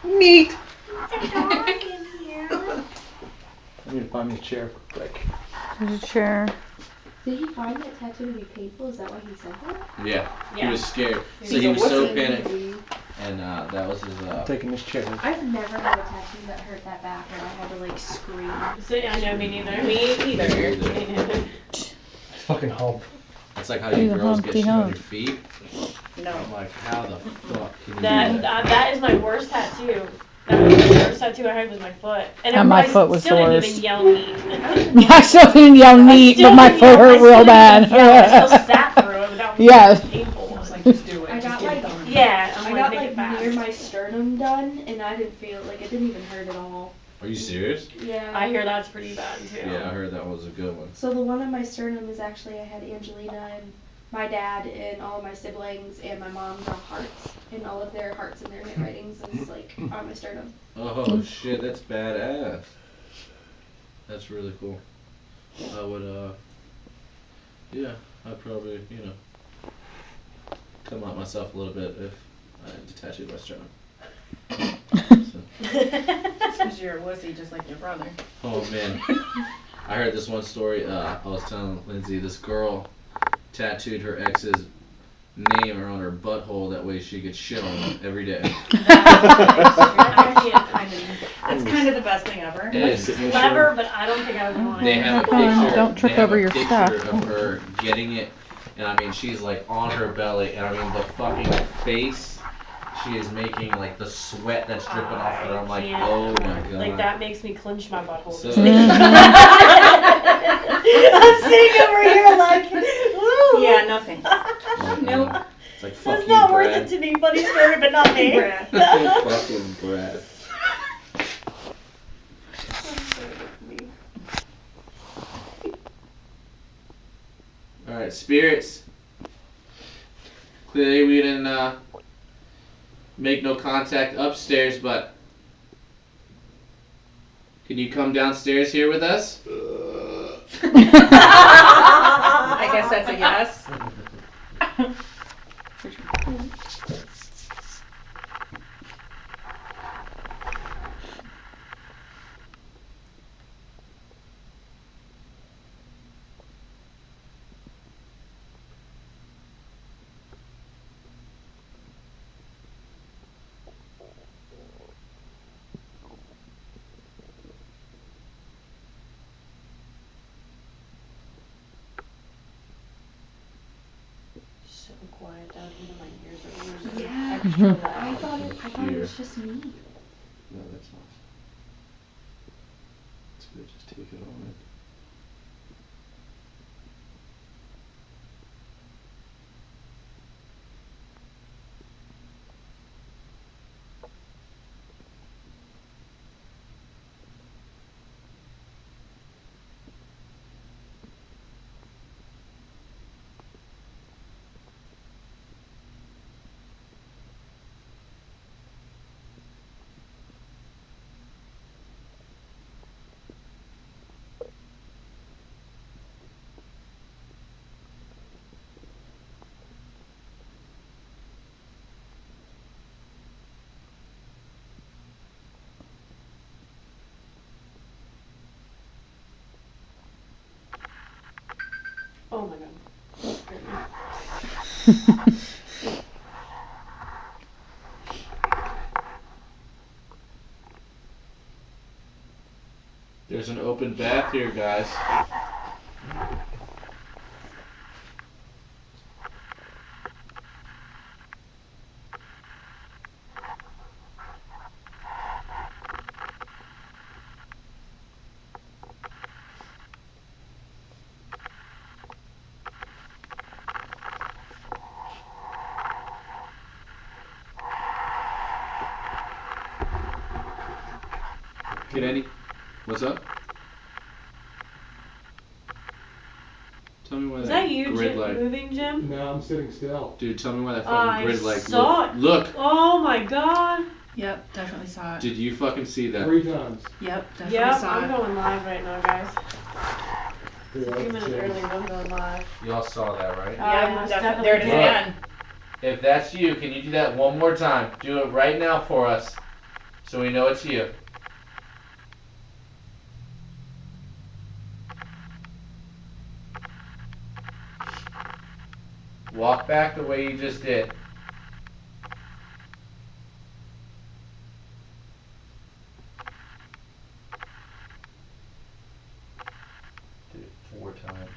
Neat. It's a dog in here. I need to find me a chair quick. There's a chair. Did he find that tattoo to be painful? Is that why he said that? Yeah. He was scared. He's So he was so wussy. panicked. And that was his. I'm taking this chair. I've never had a tattoo that hurt that bad where I had to like scream. So, I know, me neither. Me either. It's fucking home. That's like how you girls get shit on your feet. No. I'm like, how the fuck can you That do that? that is my worst tattoo. That was the worst tattoo I had was my foot. And my foot was still the didn't worst. even yell neat. I still didn't yell neat, but my foot hurt real bad. I still sat through it without Yes. painful. I was like, just do it. I got like Yeah, I'm I like, got make like it fast. near my sternum done, and I didn't feel like it didn't even hurt at all. Are you serious? Yeah. I hear that's pretty bad too. Yeah, I heard that was a good one. So the one on my sternum is actually I had Angelina and my dad and all of my siblings and my mom draw hearts, and all of their hearts and their handwritings is like on my sternum. Oh shit, that's badass. That's really cool. I would, yeah, I'd probably, come out myself a little bit if I had to tattoo my sternum. So. Just because you're a wussy just like your brother. Oh man, I heard this one story. I was telling Lindsay, this girl tattooed her ex's name around her butthole. That way she could shit on him every day. That's kind of the best thing ever. It's clever, but I don't think I would want it. They have a picture. Don't trip they have over a your picture stuff. of her getting it, and I mean she's like on her belly, and I mean the fucking face. She is making like the sweat that's dripping off her. I'm like, oh my god. Like that makes me clench my butthole. So- I'm sitting over here like, woo. Yeah, nothing. Nope. It's like fuck It's you, not worth Brad. it to me. Funny story, but not me. Brad. Fucking Brad. Alright, spirits. Clearly we didn't make no contact upstairs, but can you come downstairs here with us? I guess that's a yes. So quiet down here. My ears are losing. Yeah. Extra I loud. thought it was just me. No, that's not. It's good, just take it on it. Oh my god. There's an open bath here, guys. Get any? What's up? Tell me why Is that that you, grid Jim, light. moving, Jim? No, I'm sitting still. Dude, tell me why that I fucking grid light. saw it. Look. Oh my god. Yep, definitely saw it. Did you fucking see that? 3 times. Yep, definitely Yep, saw I'm it. going live right now, guys. Here, A I few can minutes change. early, but I'm going live. Y'all saw that, right? Yeah, Yep, most definitely. There it is definitely. again. If that's you, can you do that one more time? Do it right now for us. So we know it's you. Walk back the way you just did. Did it 4 times.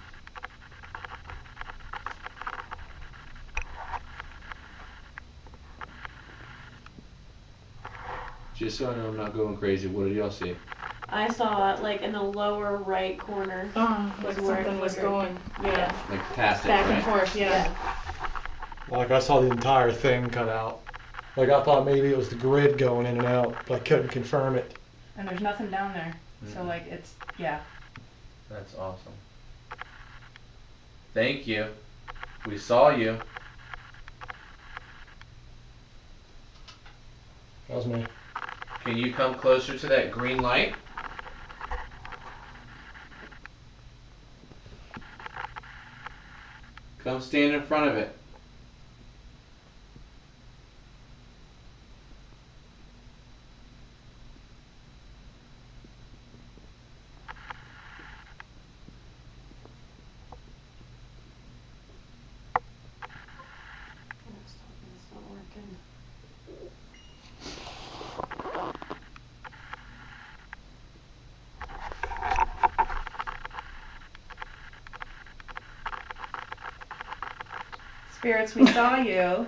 Just so I know I'm not going crazy, what did y'all see? I saw it like in the lower right corner. Like Was where it something was flickered. going. Yeah. Like past it, Back right? and forth, yeah. Like I saw the entire thing cut out. Like I thought maybe it was the grid going in and out, but I couldn't confirm it. And there's nothing down there. So like it's, yeah. That's awesome. Thank you. We saw you. That was me. Can you come closer to that green light? Come stand in front of it. It's not working. Spirits, we saw you.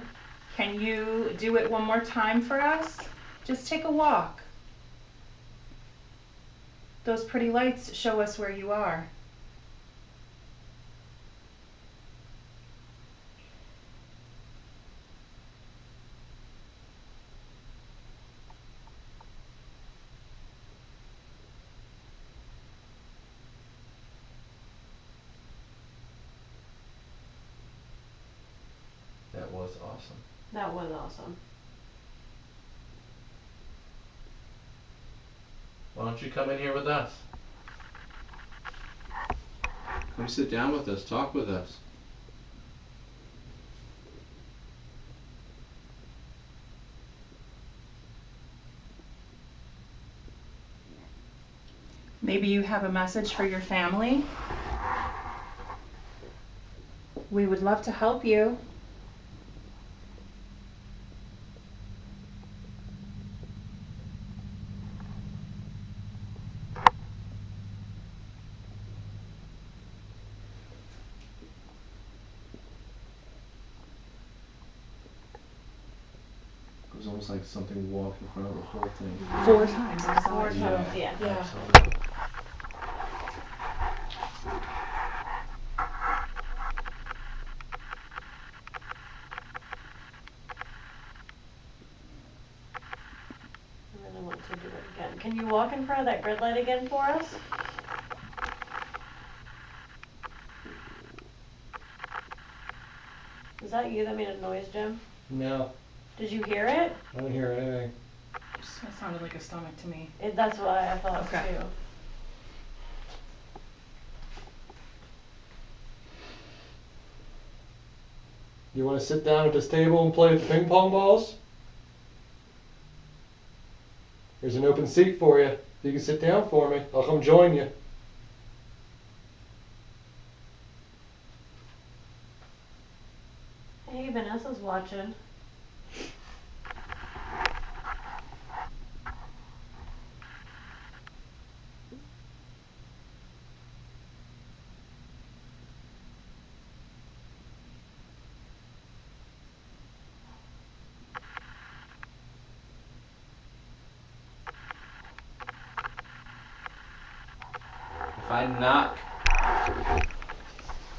Can you do it one more time for us? Just take a walk. Those pretty lights show us where you are. That was awesome. That was awesome. Why don't you come in here with us? Come sit down with us, talk with us. Maybe you have a message for your family. We would love to help you. It was almost like something walked in front of the whole thing. 4 times. I saw 4 it. times, yeah. Yeah. I really want to do it again. Can you walk in front of that grid light again for us? Is that you that made a noise, Jim? No, Did you hear it? I didn't hear anything. That sounded like a stomach to me. That's what I thought Okay. too. You want to sit down at this table and play with the ping pong balls? There's an open seat for you. You can sit down for me. I'll come join you. Hey, Vanessa's watching. If I knock,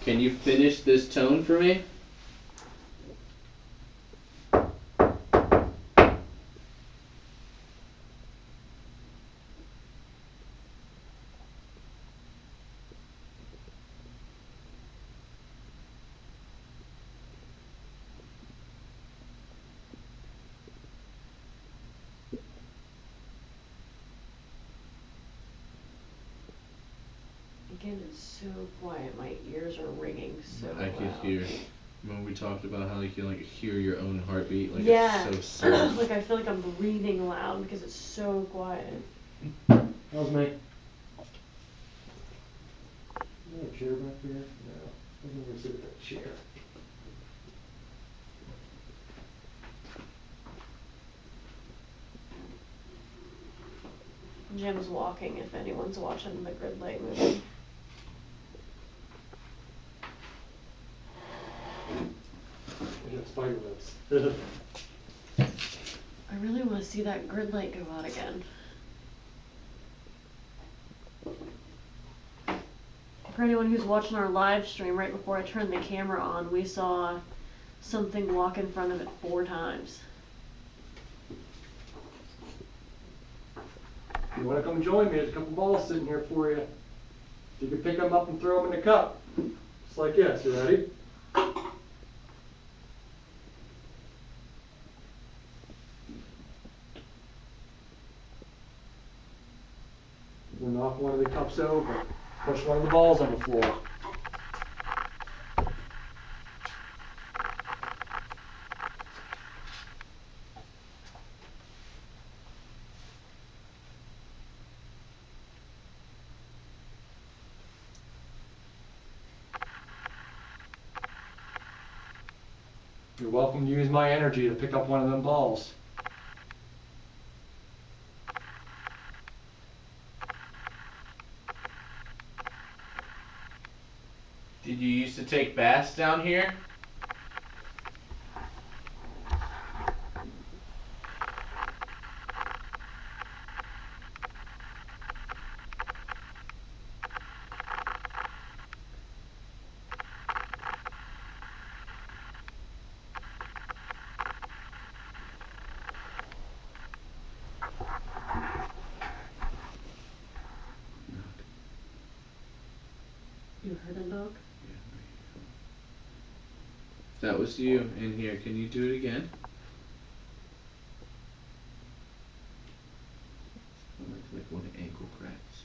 can you finish this tone for me? Again, it's so quiet. My ears are ringing so I could loud. hear. Remember we talked about how you can like hear your own heartbeat? Like Yeah. it's so soft. Like I feel like I'm breathing loud because it's so quiet. How's me? Is there a chair back here? No. I think we're sitting in that chair. Jim's walking if anyone's watching the Grid Light movie. We got spider webs. I really want to see that Grid Light go out again. For anyone who's watching our live stream, right before I turned the camera on, we saw something walk in front of it 4 times. If you want to come join me, there's a couple balls sitting here for you. You can pick them up and throw them in the cup. Just like this. You ready? We'll knock one of the cups over. Push one of the balls on the floor. You're welcome to use my energy to pick up one of them balls. Did you used to take baths down here? You heard a knock? If that was you in here, can you do it again? Like one ankle cracks.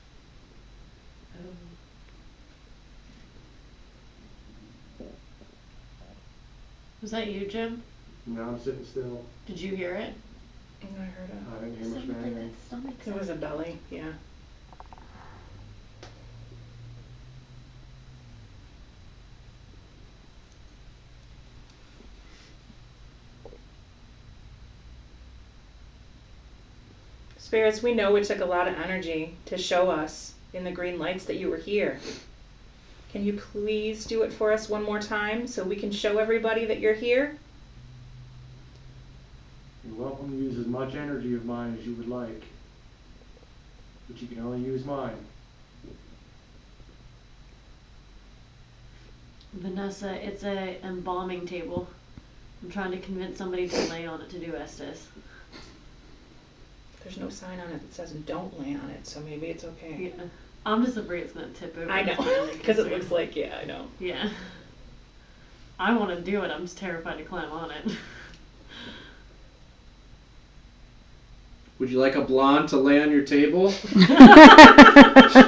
Was that you, Jim? No, I'm sitting still. Did you hear it? I heard it. I didn't hear much Something like banging. that stomach It was a sound. belly, yeah. Spirits, we know it took a lot of energy to show us in the green lights that you were here. Can you please do it for us one more time so we can show everybody that you're here? You're welcome to use as much energy of mine as you would like. But you can only use mine. Vanessa, it's a embalming table. I'm trying to convince somebody to lay on it to do Estes. There's no sign on it that says don't lay on it, so maybe it's okay. Yeah. I'm just afraid it's gonna tip over. I know, That's my only because it concern. looks like, yeah, I know. Yeah. I want to do it. I'm just terrified to climb on it. Would you like a blonde to lay on your table? I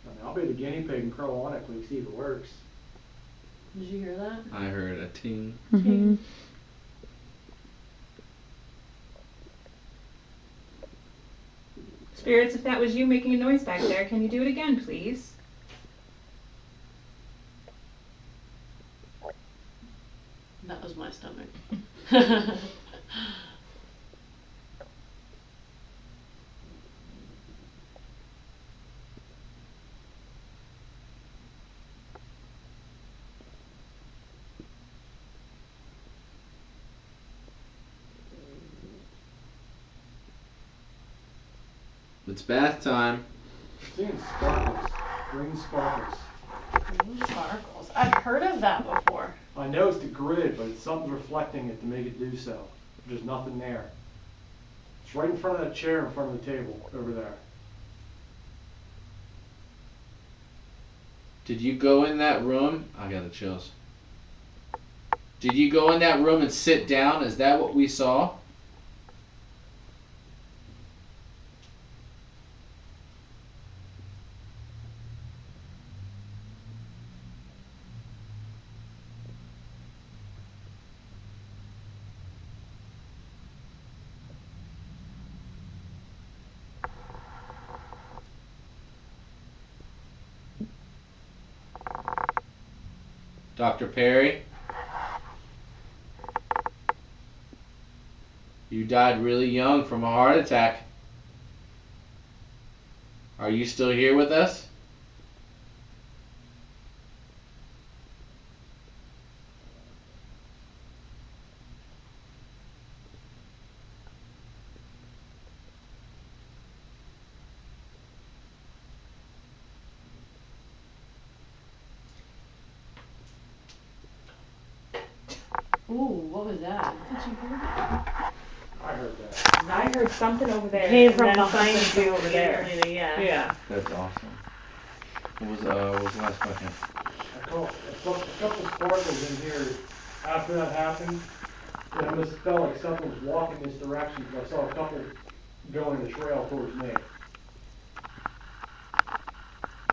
mean, I'll be the guinea pig and crow on it till you see if it works. Did you hear that? I heard a ting. Mm-hmm. Spirits, if that was you making a noise back there, can you do it again, please? That was my stomach. It's bath time. I'm seeing sparkles. Green sparkles. Green sparkles. I've heard of that before. I know it's the grid, but it's something reflecting it to make it do so. There's nothing there. It's right in front of that chair in front of the table over there. Did you go in that room? I got the chills. Did you go in that room and sit down? Is that what we saw? Dr. Perry? You died really young from a heart attack. Are you still here with us? Ooh, what was that? I heard that. I heard something over there. Came and from then behind something you over there. Yeah. Yeah. That's awesome. What was the last question? I caught a couple sparkles in here after that happened. And I just felt like something was walking this direction, because I saw a couple going in the trail towards me.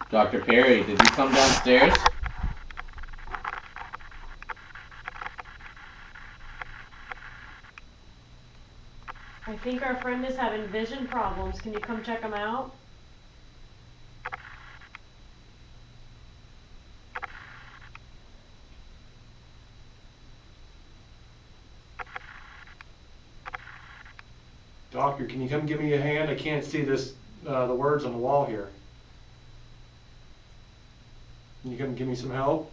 Dr. Perry, did you come downstairs? I think our friend is having vision problems. Can you come check him out? Doctor, can you come give me a hand? I can't see this, the words on the wall here. Can you come give me some help?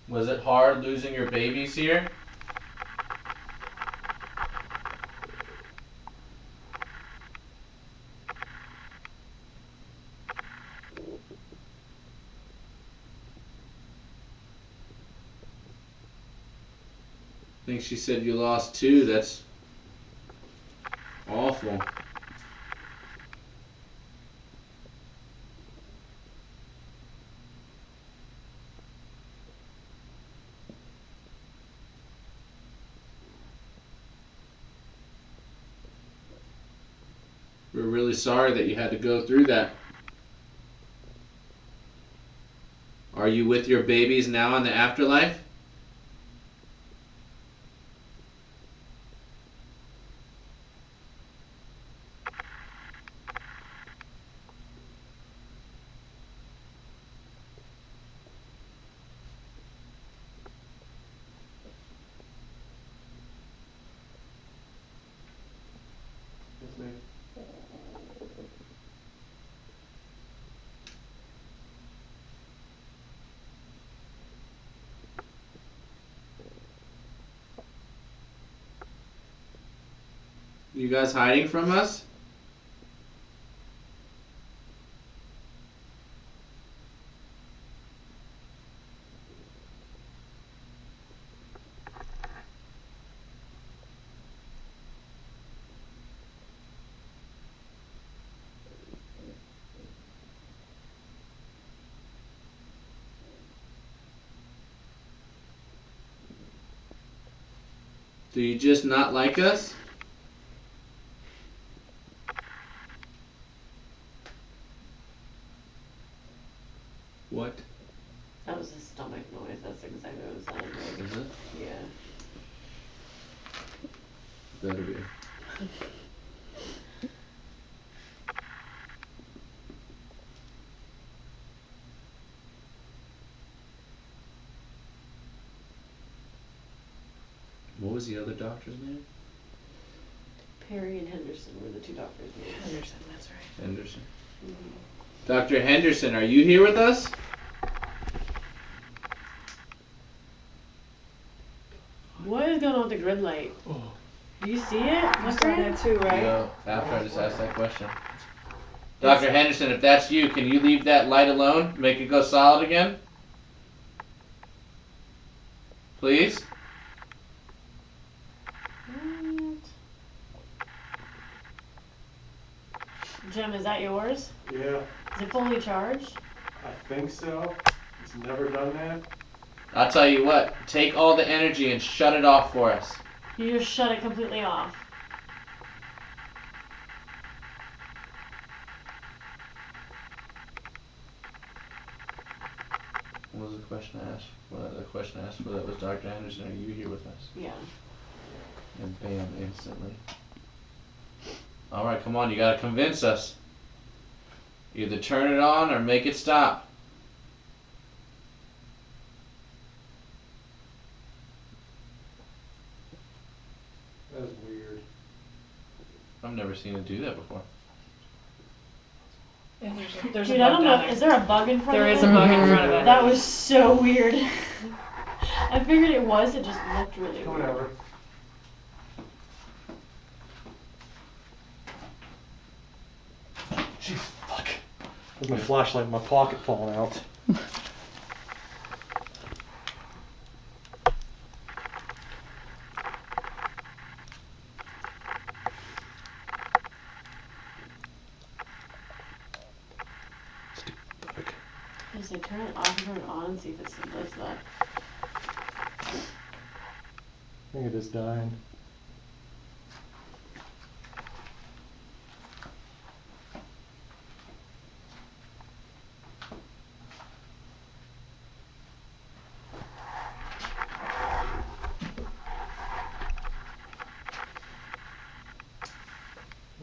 Was it hard losing your babies here? I think she said you lost two. That's awful. We're really sorry that you had to go through that. Are you with your babies now in the afterlife? Yes, ma'am. You guys hiding from us? Do you just not like us? What That was his stomach noise. That's exactly what it sounded like. is it? Yeah. Better be. What was the other doctor's name? Perry and Henderson were the two doctors' names. Henderson, that's right. Henderson. Dr. Henderson, are you here with us? What is going on with the grid light? Do you see it? I What's saw that? that too, right? No, after I just asked that question. Dr. Henderson, if that's you, can you leave that light alone? Make it go solid again? Please? Jim, is that yours? Yeah, Is it fully charged? I think so. It's never done that. I'll tell you what. Take all the energy and shut it off for us. You just shut it completely off. What was the question I asked? Well, the question I asked for that was, Dr. Anderson, are you here with us? Yeah. And bam, instantly. Alright, come on, you gotta convince us. Either turn it on or make it stop. That's weird. I've never seen it do that before. Yeah, there's Dude, a I bug don't down know. there. Is there a bug in front There of is it? a bug in front of it. That was so weird. I figured it was. It just looked really weird. Whatever. Jeez, fuck. There's my flashlight in my pocket falling out. Stupid bug. Just say turn it off and turn it on and see if it still does that. I think it is dying.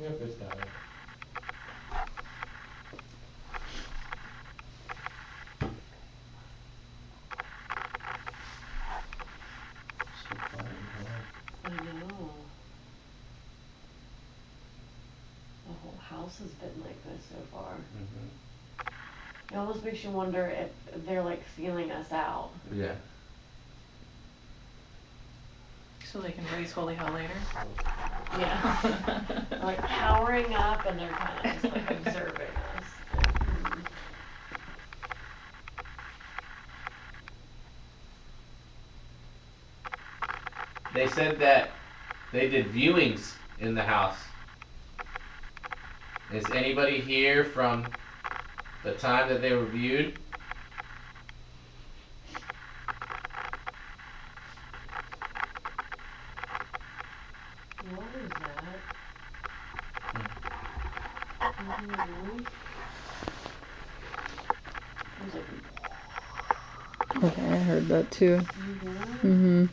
Yep, it's dying. So quiet and I know. The whole house has been like this so far. It almost makes you wonder if they're like feeling us out. Yeah. So they can raise holy hell later. Yeah. They're like powering up and they're kind of just like observing us. They said that they did viewings in the house. Is anybody here from the time that they were viewed? What was that? It was like, Okay, I heard that too. mhm.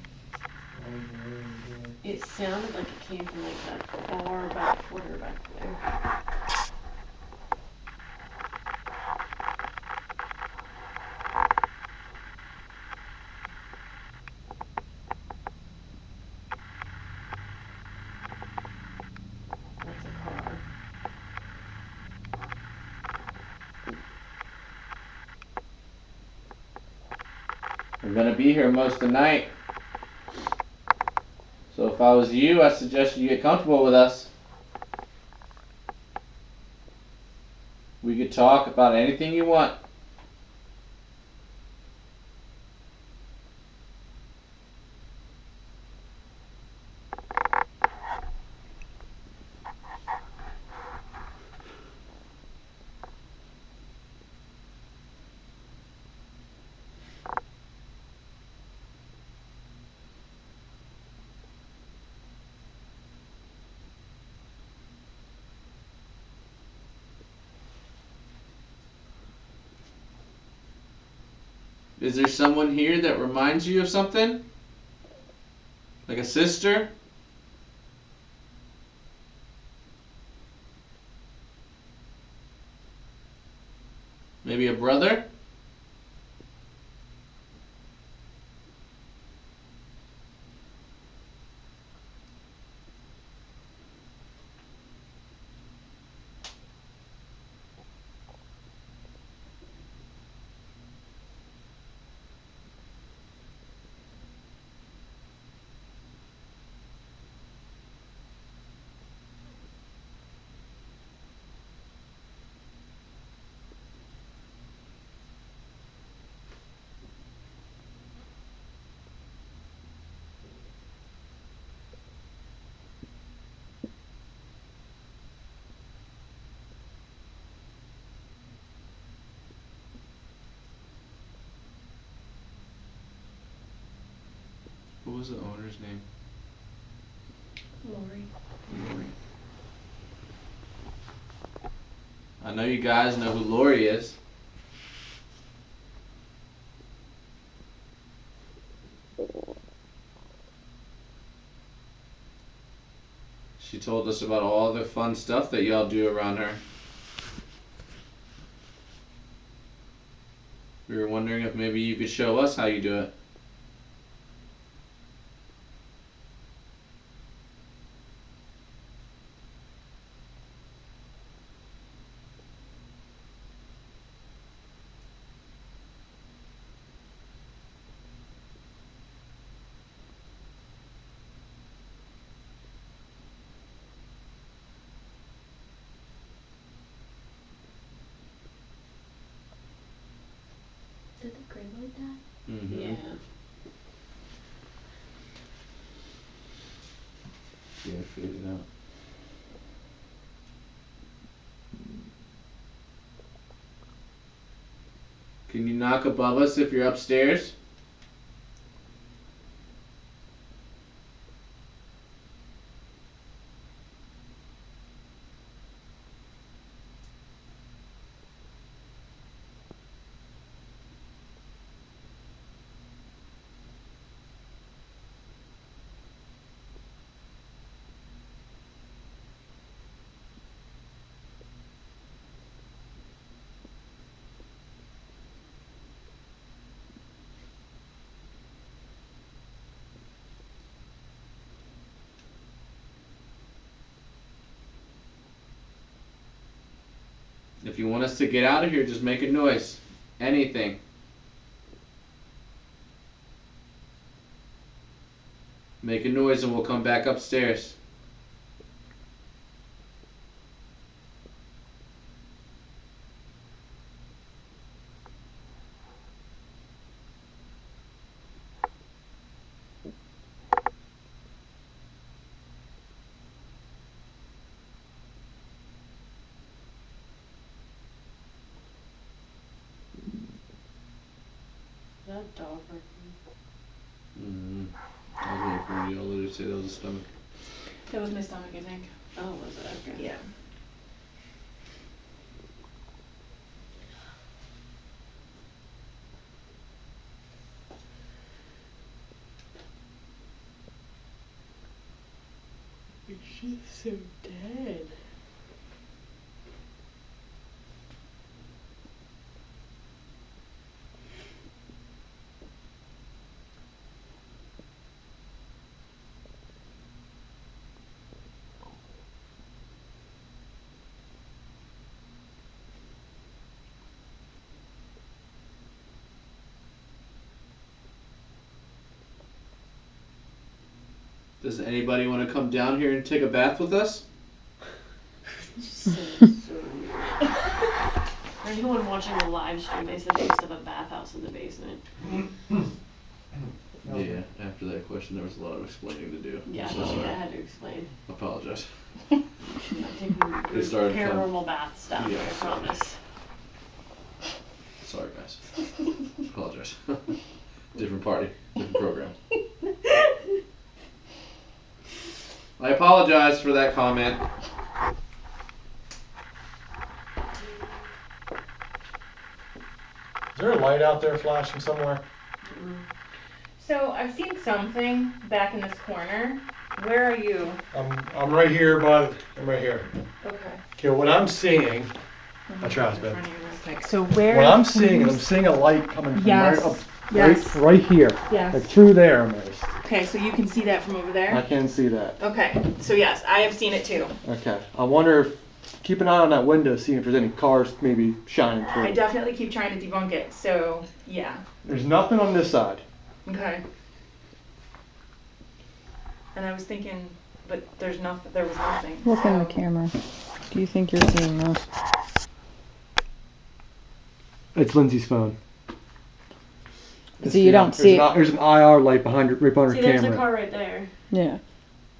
Mhm. It sounded like it came from like that far back corner back there. That's a car. We're gonna be here most of the night. So if I was you, I suggest you get comfortable with us. We could talk about anything you want. Is there someone here that reminds you of something? Like a sister? Maybe a brother? was the owner's name? Lori. Lori. I know you guys know who Lori is. She told us about all the fun stuff that y'all do around her. We were wondering if maybe you could show us how you do it. Did the graboid die? Mm-hmm. Yeah. Yeah, figured it out. Can you knock above us if you're upstairs? If you want us to get out of here, just make a noise. Anything. Make a noise and we'll come back upstairs. Is that dog barking? Mm-hmm. I was waiting for you to literally say that was a stomach. That was my stomach, I think. Oh, was it? Okay. Yeah. She's so dead. Does anybody want to come down here and take a bath with us? So weird. For anyone watching the live stream, they said they used to have a bathhouse in the basement. Yeah, after that question there was a lot of explaining to do. Yeah, I'm so I sorry. had to explain. I apologize. I'm taking It started to come- paranormal baths down Yeah, there, I sorry. promise. Sorry guys. Apologize. Different party, different program. I apologize for that comment. Is there a light out there flashing somewhere? So I've seen something back in this corner. Where are you? I'm right here, bud. I'm right here. Okay. Okay, what I'm seeing, I try to In front of you real quick. So where? what I'm seeing is I'm seeing a light coming from Yes. right up, Yes. right here, Yes. like through there almost. Okay, so you can see that from over I there? can see that. Okay, so yes, I have seen it too. Okay, I wonder if keep an eye on that window, seeing if there's any cars maybe shining through. I definitely keep trying to debunk it, so yeah. There's nothing on this side. Okay. And I was thinking, but there was nothing. Look in the so- camera. Do you think you're seeing this? It's Lindsay's phone. So you don't see it. There's an IR light behind her, right behind her See, there's camera. a car right there. Yeah.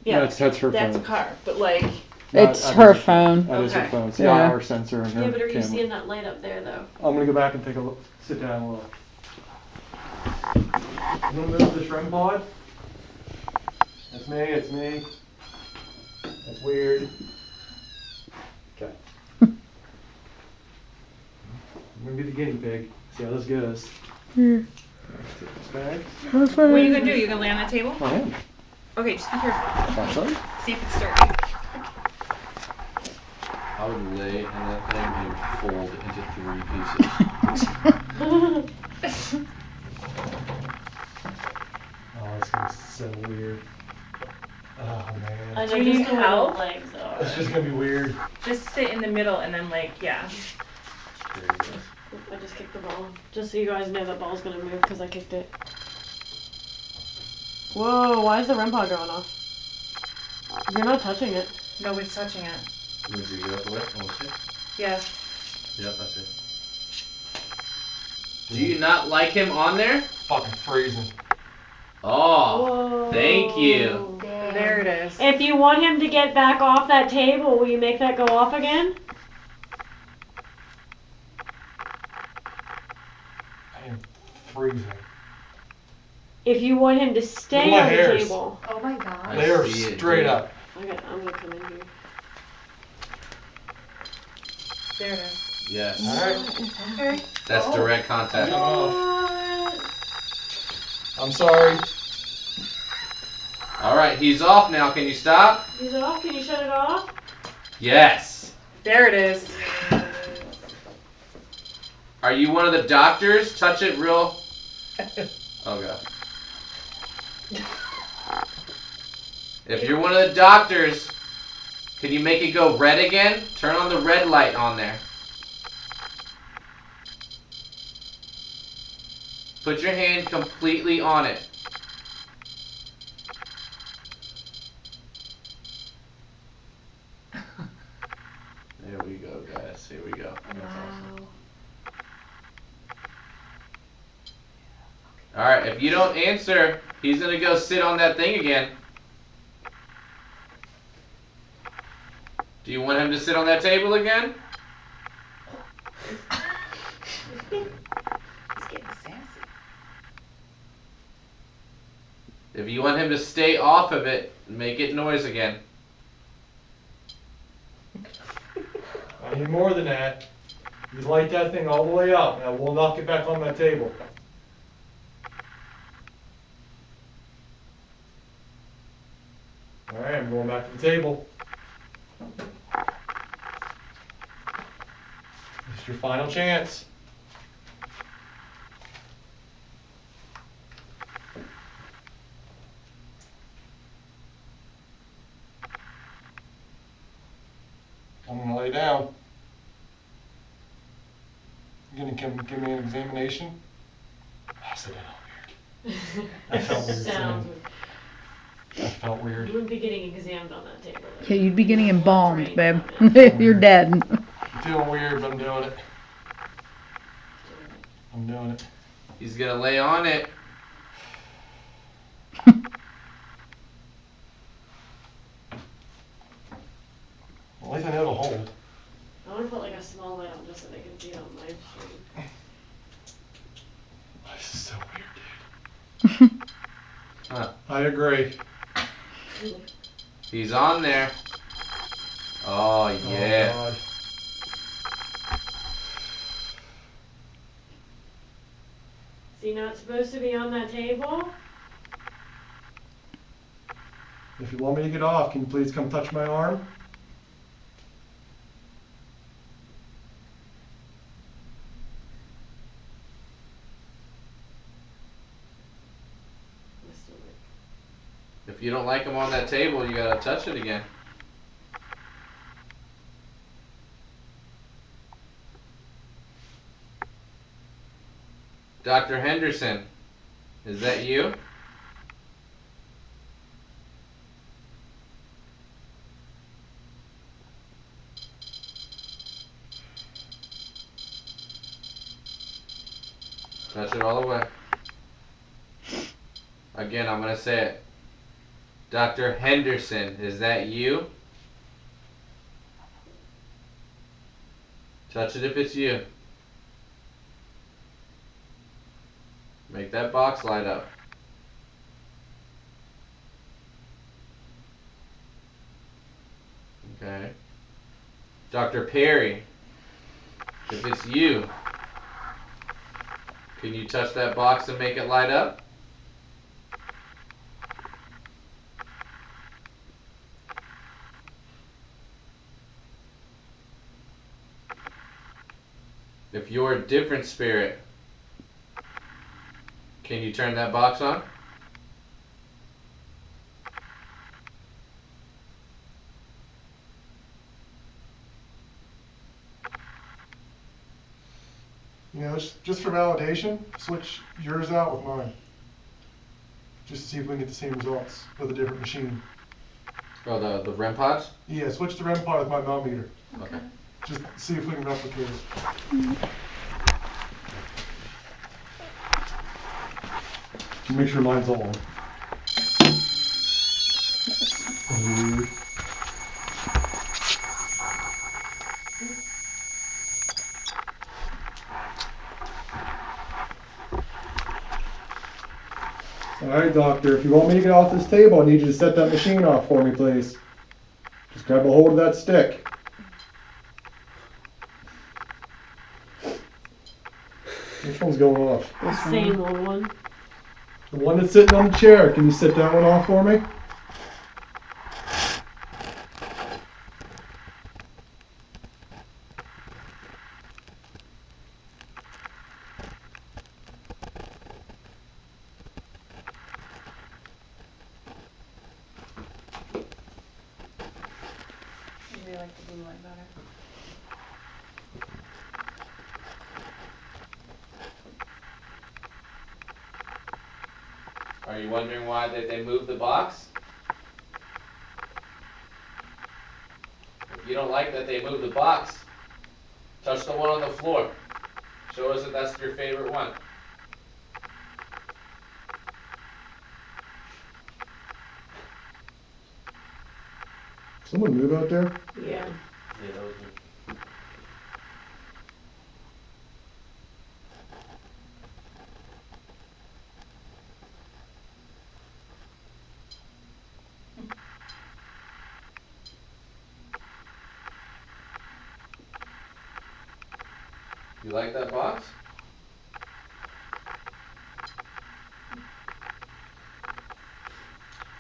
Yeah, That's her that's a phone. car, but like, It's That her is phone. That is her Okay. phone. It's the Yeah. IR sensor in her Yeah, but are you camera. seeing that light up there though? I'm gonna go back and take a look. Sit down and look. I'm gonna move this REM pod. It's me, it's me. That's weird. Okay. I'm gonna be the guinea pig. See how this goes. Hmm. Back. That's What are you right. gonna do? You gonna lay on that table? I am. Okay, just be careful. Actually. See if it's sturdy. I would lay in that thing and it would fold into 3 pieces. Oh, it's gonna be so weird. Oh I man. know Do you need just the way help? the legs are. It's just gonna be weird. Just sit in the middle and then yeah. There you go. I just kicked the ball. Just so you guys know that ball's gonna move because I kicked it. Whoa, why is the REM pod going off? You're not touching it. Nobody's touching it. Lindsay, you up for it? Want to see? Yeah. Yep, that's it. Do you not like him on there? Fucking freezing. Oh, Whoa. thank you. There it is. If you want him to get back off that table, will you make that go off again? I am freezing. If you want him to stay Look at my on the hairs. table. Oh my god. I They are see it, straight dude. up. Okay, I'm gonna come in here. There it is. Yes. Alright. Okay. That's direct contact. Come off. I'm sorry. Alright, he's off now. Can you stop? He's off. Can you shut it off? Yes. There it is. Are you one of the doctors? Touch it real. Oh god. If you're one of the doctors, can you make it go red again? Turn on the red light on there. Put your hand completely on it. There we go, guys. Here we go. That's awesome. Alright, if you don't answer, he's gonna go sit on that thing again. Do you want him to sit on that table again? He's getting sassy. If you want him to stay off of it, make it noise again. I need more than that. You light that thing all the way up, and I will not get back on that table. Alright, I'm going back to the table. This is your final chance. I'm gonna lay down. You gonna give me an examination? I said that weird. That felt weird. Sounds saying. That felt You weird. wouldn't be getting examined on that table. Yeah, you'd be getting embalmed, babe. Right. You're dead. I'm feeling weird, but I'm doing it. I'm doing it. He's gonna lay on it. At least I know to hold. I want to put like a small light on just so they can see it on my stream. This is so weird, dude. Huh. I agree. He's on there. Oh, yeah. Oh, God. So you're not supposed to be on that table? If you want me to get off, can you please come touch my arm? I'm still like, If you don't like him on that table, you gotta touch it again. Dr. Henderson, is that you? Touch it all the way. Again, I'm gonna say it. Dr. Henderson, is that you? Touch it if it's you. Make that box light up. Dr. Perry, if it's you, can you touch that box and make it light up? If you're a different spirit, can you turn that box on? You know, just for validation, switch yours out with mine. Just to see if we can get the same results with a different machine. Oh, the REM pods? Yeah, switch the REM pod with my millimeter. Okay. Just see if we can replicate it. Make sure mine's on. Alright, doctor, if you want me to get off this table, I need you to set that machine off for me, please. Just grab a hold of that stick. Which one's going off? The same old one. The one that's sitting on the chair. Can you set that one off for me? I really like the blue one better. Are you wondering why they moved the box? If you don't like that they moved the box, touch the one on the floor. Show us that that's your favorite one. Someone move out there? Yeah. Yeah, that was me. You like that box?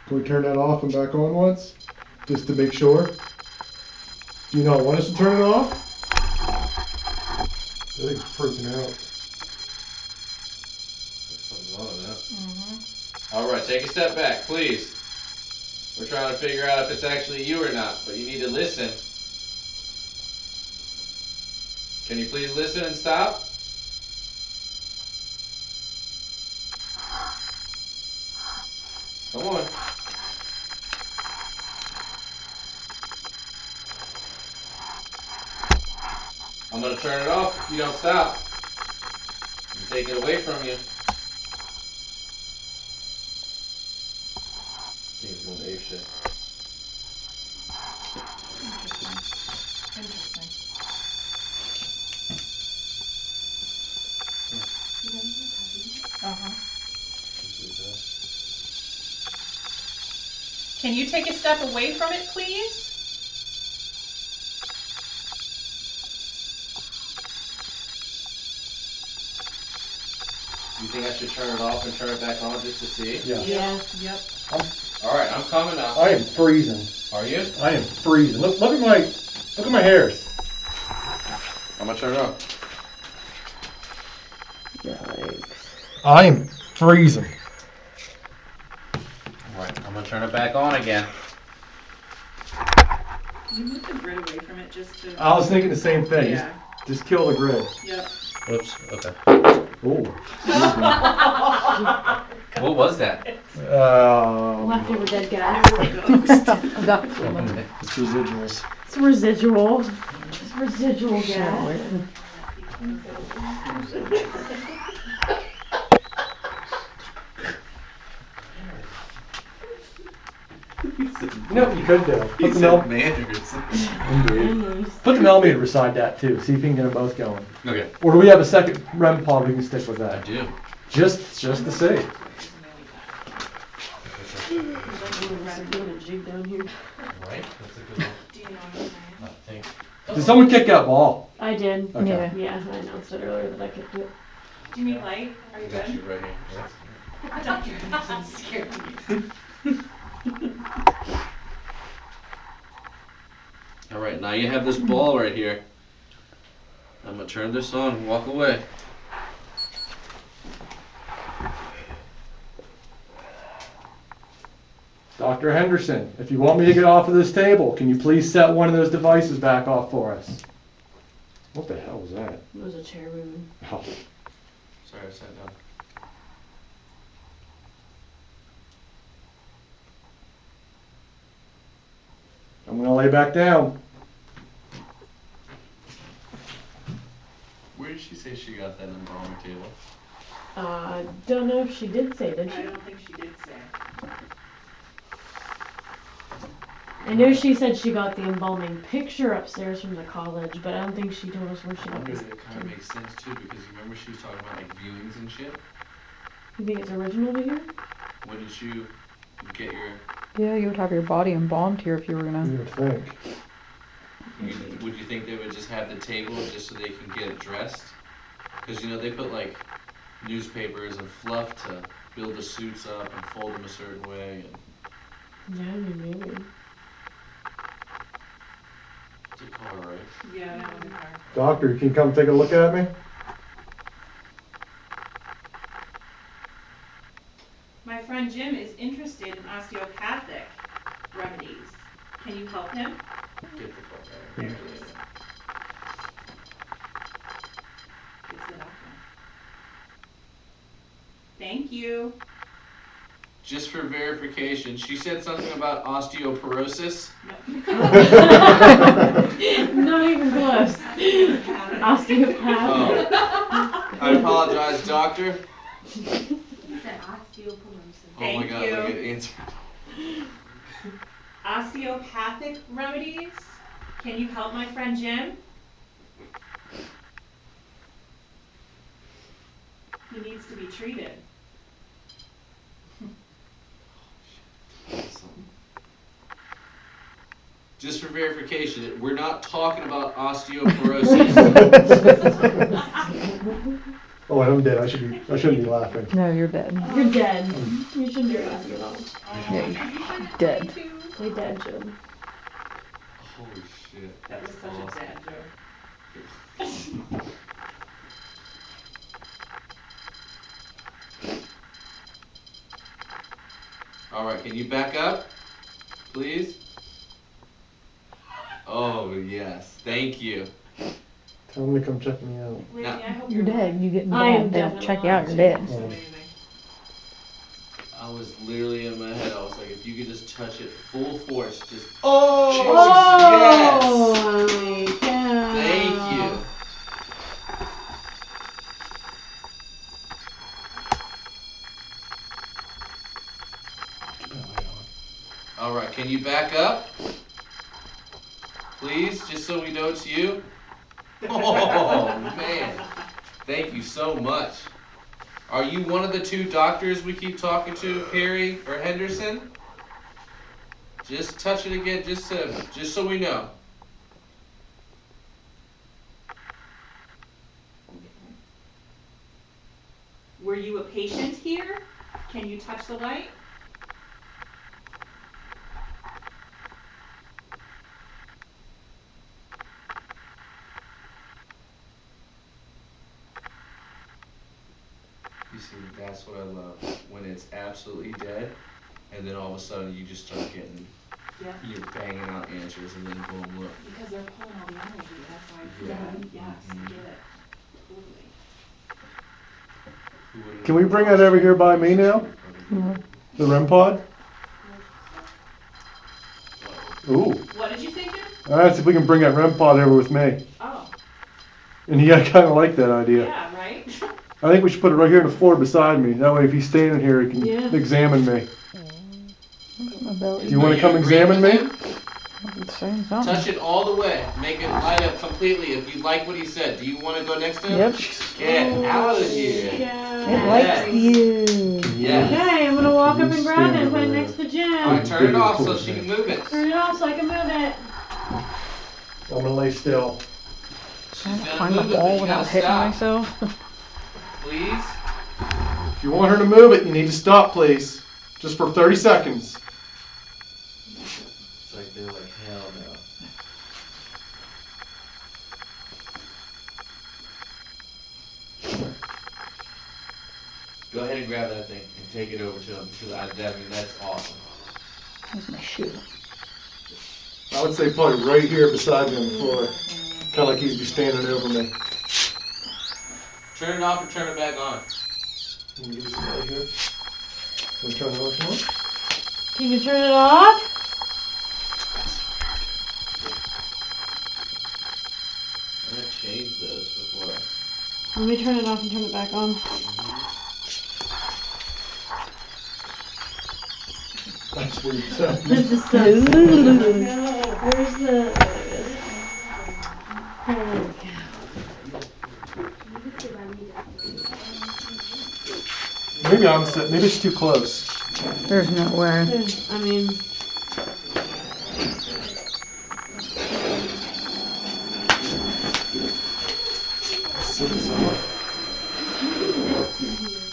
Can we turn that off and back on once? Just to make sure. Do you not want us to turn it off? I think it's freaking out. Something's on now. Alright, take a step back, please. We're trying to figure out if it's actually you or not, but you need to listen. Can you please listen and stop? Come on. I'm gonna turn it off if you don't stop. And take it away from you. He's going to ape shit. Interesting. Uh-huh. Can you take a step away from it, please? You think I should turn it off and turn it back on just to see? Yeah. Yeah. Yep. Alright, I'm coming now. I am freezing. Are you? I am freezing. Look at my hairs. I'm gonna turn it on. I am freezing. Alright, I'm gonna turn it back on again. Can you move the grid away from it just to... I was thinking the same thing. Yeah. Just kill the grid. Yep. Whoops, okay. Oh. What was that? Leftover dead guy. It's residuals. It's residual. It's residual gas. You know what you could do? He said manners. Put the millimeter beside that too. See if you can get them both going. Okay. Or do we have a second REM pod we can stick with I that? do. Just to see. Doing a jig down here. Right? That's a good one. Do you know what I'm saying? I think. Did someone kick that ball? I did. Okay. Yeah. Yeah, I announced it earlier that I kicked it. Do you need light? Are you Got good? you right here. Doctor, I'm scared. All right, now you have this ball right here. I'm gonna turn this on and walk away. Dr. Henderson, if you want me to get off of this table, can you please set one of those devices back off for us? What the hell was that? It was a chair moving. Oh. Sorry, I sat down. I'm gonna lay back down. Where did she say she got that embalming table? Don't know if she did say, did I she? don't think she did say. I know she said she got the embalming picture upstairs from the college, but I don't think she told us where she I got wonder this. if it kind of makes sense too, because you remember she was talking about like viewings and shit. You think it's original to here? When did you get your? Yeah, you would have your body embalmed here if you were gonna. You would think. Would you think they would just have the table just so they can get it dressed? Because you know they put like newspapers and fluff to build the suits up and fold them a certain way. And Yeah, maybe. it's a car, right? Yeah, that would be hard. Doctor, can you come take a look at me? My friend Jim is interested in osteopathic remedies. Can you help him? Get the fuck out of here. It's the doctor. Thank you. Just for verification, she said something about osteoporosis. Not even close. Osteopath. Oh. I apologize, doctor. He said osteoporosis. Oh my Thank god, you. look at answer. Osteopathic remedies? Can you help my friend Jim? He needs to be treated. Just for verification, we're not talking about osteoporosis. Oh, I'm dead. I shouldn't be laughing. No, you're dead. You're dead. You shouldn't be laughing at all. Yeah, you're dead. Play dead, Jim. Holy shit. That was such a dad joke. Alright, can you back up? Please? Oh, yes. Thank you. Tell him to come check me out. Lady, I hope You're dead. You get I am bad. They don't definitely check you out. You're dead. It's amazing. I was literally in my head. I was like, if you could just touch it full force, just. Oh my god. Thank you. Alright, can you back up? Please, just so we know it's you. Oh, man. Thank you so much. Are you one of the two doctors we keep talking to, Perry or Henderson? Just touch it again, just so we know. Were you a patient here? Can you touch the light? You see, that's what I love. When it's absolutely dead, and then all of a sudden you just start getting, Yeah. you're banging out answers, and then boom, look. Because they're pulling all the energy, that's why it's Yeah. dead. Yes, Mhm. get it. Totally. Who would've- Can we bring that over here by me now? The REM pod? Ooh. What did you say, Jim? I asked if we can bring that REM pod over with me. Oh, And he kind of liked that idea. yeah, right? I think we should put it right here on the floor beside me. That way if he's standing here, he can Yeah. examine me. About Do you want Are to come agree examine with me? him? saying something. Touch it all the way. Make it light up completely if you like what he said. Do you want to go next to him? Yep. Get out of here. It likes you. Yeah. Okay, I'm gonna walk up He's and grab it and standing put it there. next Thanks to All Jim. right, turn it off so she can move it. Turn it off so I can move it. I'm gonna lay still. She's Can't gonna find the move it, but ball you without gotta hitting stop. myself. Please. If you want her to move it, you need to stop, please. Just for 30 seconds. It's like they're like, hell no. Go ahead and grab that thing and take it over to him because I mean that's awesome. Where's my shoe? I would say probably right here beside me on the floor. Kind of like he'd be standing over me. Turn it off or turn it back on. Can you give me some right here? Want to turn the light on? Can you turn it off? I'm gonna change those before. Let me turn it off and turn it back on. That's what you said. This is so Where's the... Holy cow. Maybe I'm sitting. Maybe it's too close. There's no way. I mean...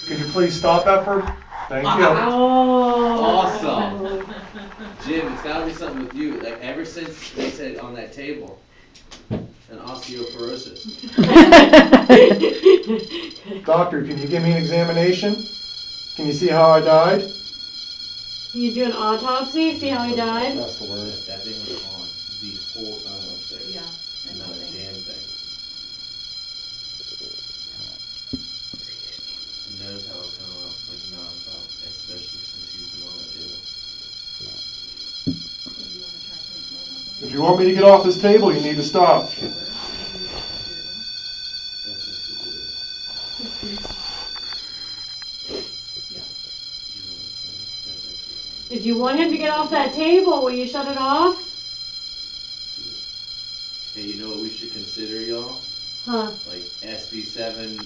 Could you please stop that for? Thank you. Oh! Awesome. Jim, it's gotta be something with you. Like ever since they said on that table, an osteoporosis. Doctor, can you give me an examination? Can you see how I died? Can you do an autopsy? See how he died? That's the word. That thing was on the whole time upstairs. Yeah. Not a damn thing. He knows how it's going up like non-stop, especially since he's been on that table. If you want me to get off this table, you need to stop. That's just to do this. If you want him to get off that table, will you shut it off? Hey, you know what we should consider, y'all? Huh. Like SB7,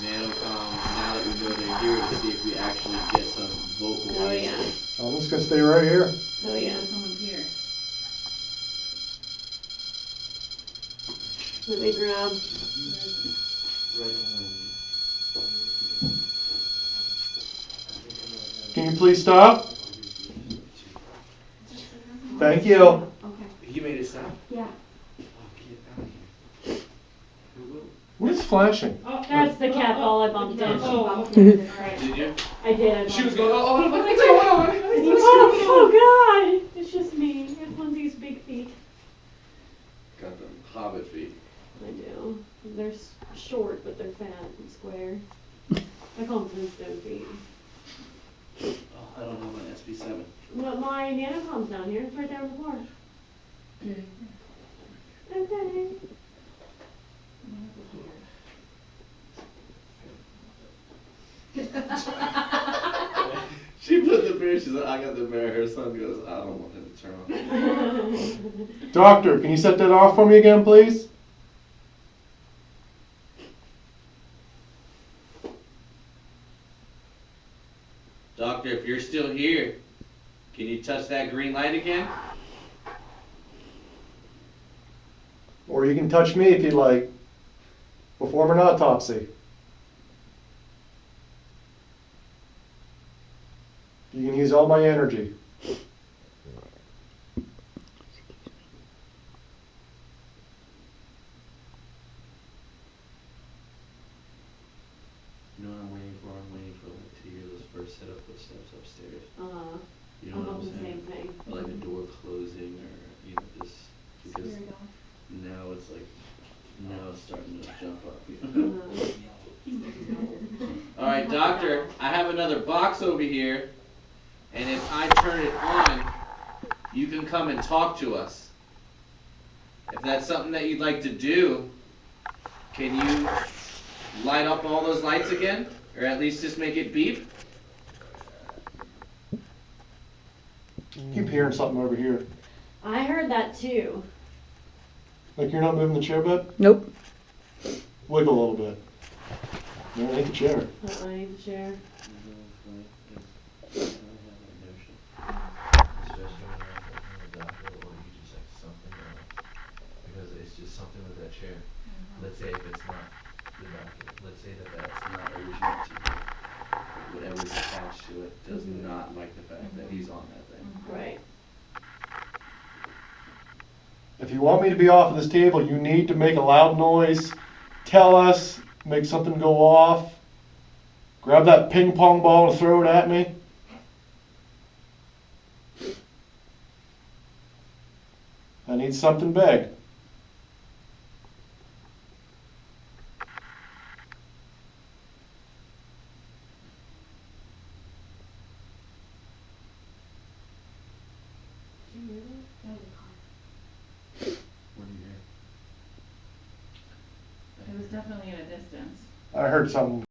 Nanocom, now that we know they're here, to see if we actually get some local Oh yeah. answers. I'm just gonna stay right here. Oh yeah. Someone's here. Let me grab. Can you please stop? Thank you. Okay. He made it stop. Yeah. Oh, get out of here. What is flashing? That's the cat ball I bumped in. Did you? I did. She was going, oh, what's going on? Oh god! It's just me. It's one of these big feet. Got them hobbit feet. I do. They're short, but they're fat and square. I call them Flintstone feet. Oh, I don't know my SB7. But my nanocom's down here. It's right there on the floor. Okay. She put the bear, she's like, I got the bear. Her son goes, I don't want him to turn on. Doctor, can you set that off for me again, please? Doctor, if you're still here, can you touch that green light again? Or you can touch me if you'd like. Perform an autopsy. You can use all my energy. You know what I'm waiting for? I'm waiting for like to hear those first set of footsteps upstairs. You know I'm what on I'm the same saying? thing. Or like a door closing or, you know, just because now it's like, now it's starting to jump up. You know? Alright, doctor, I have another box over here, and if I turn it on, you can come and talk to us. If that's something that you'd like to do, can you light up all those lights again? Or at least just make it beep? Keep hearing something over here. I heard that too. Like you're not moving the chair bed? Nope. Wiggle a little bit. No, ain't the chair. I need the chair. attached to it does not like the fact that he's on that thing. Right. If you want me to be off of this table, you need to make a loud noise, tell us, make something go off, grab that ping pong ball and throw it at me. I need something big. It was definitely at a distance. I heard something